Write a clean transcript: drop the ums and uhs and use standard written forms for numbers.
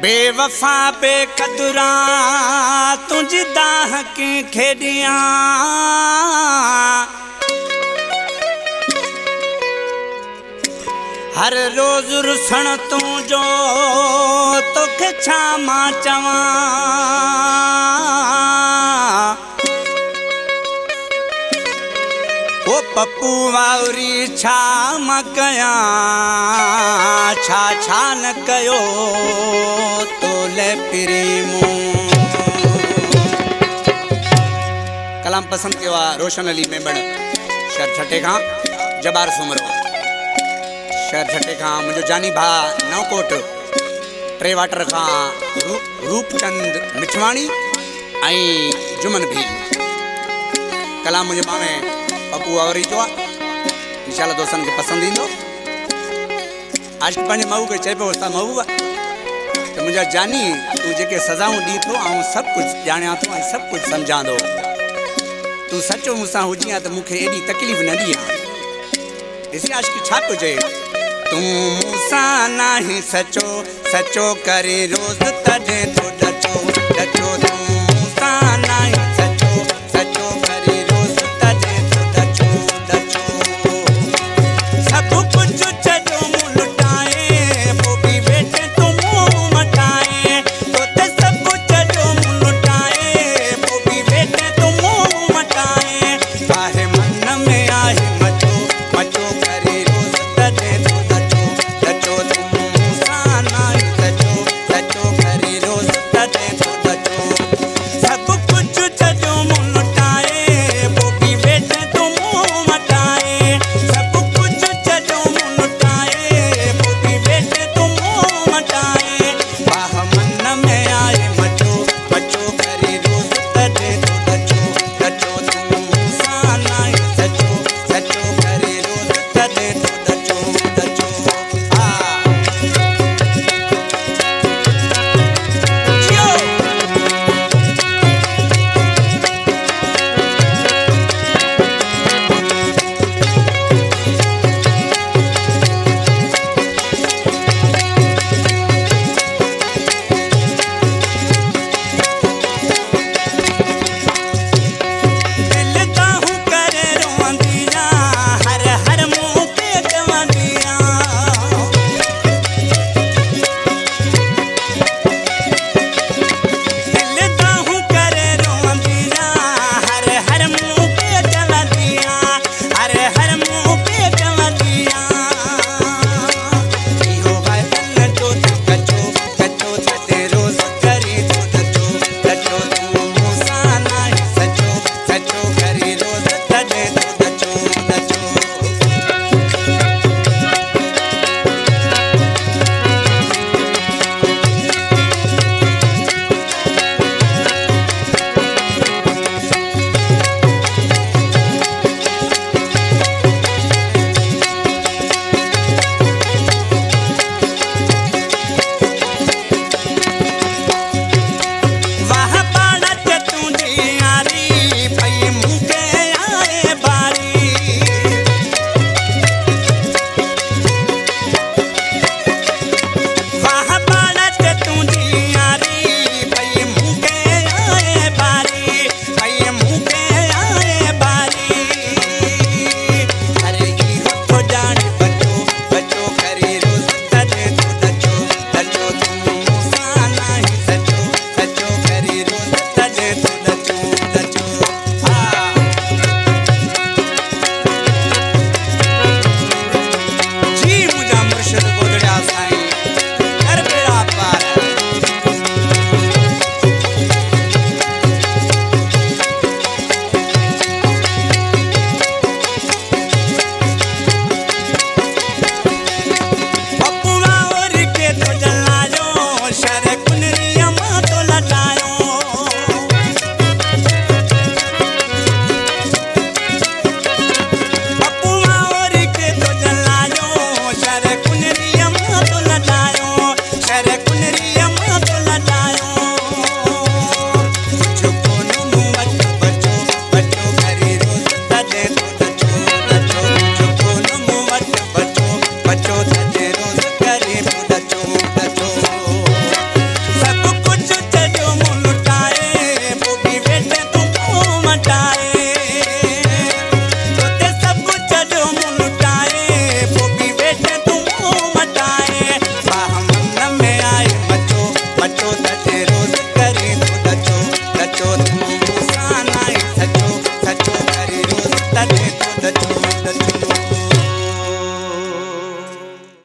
बेवफा बेकदुरा तुझी दाह के खेडिया हर रोज रुसण तू जो तोखे छा मां चवा ओ पप्पू वावरी छा मां कया छा छा न कयो तोले प्रेमो। कलाम पसंद कयो आहे रोशन अली मेंबड़ शहर छटे खां जबार सुमरो शहर छटे खां मुझो जानी भा नवकोट टे वाटर खां रूपचंद मिठवाणी आई जुमन भी कलाम मुझे मामे पप्पू वावरी जो इंशाल्लाह दोस्तन के पसंद इंदो। आज पंहिंजे महू के चए पियो त महू तो मुझा जानी तू जेके सजाऊं दी थो ऐं सब कुछ जानिया थो ऐं सब कुछ समझा दो तू सचो मुसां हुजी त मूंखे एडी तकलीफ़ न दी ॾिसी आज की छा पियो चए तू मुसां नाही सचो सचो करे रोज़ तॾहिं तो डचो डचो तू मुसां नाही सचो सचो करे रोज़ तॾहिं तो डचो डचो सब कुछ छॾो मूं लुटाए पोइ बि वेठे तूं मुंहुं मटाए तो ते सब छॾो मूं लुटाए पोइ बि वेठे तूं मुंहुं मटाए आहे मन में आहे मचो मचो करे रोज़ तॾहिं तो डचो डचो तूं मुसां नाही सचो सचो करे रोज़ लॾे दूध चूर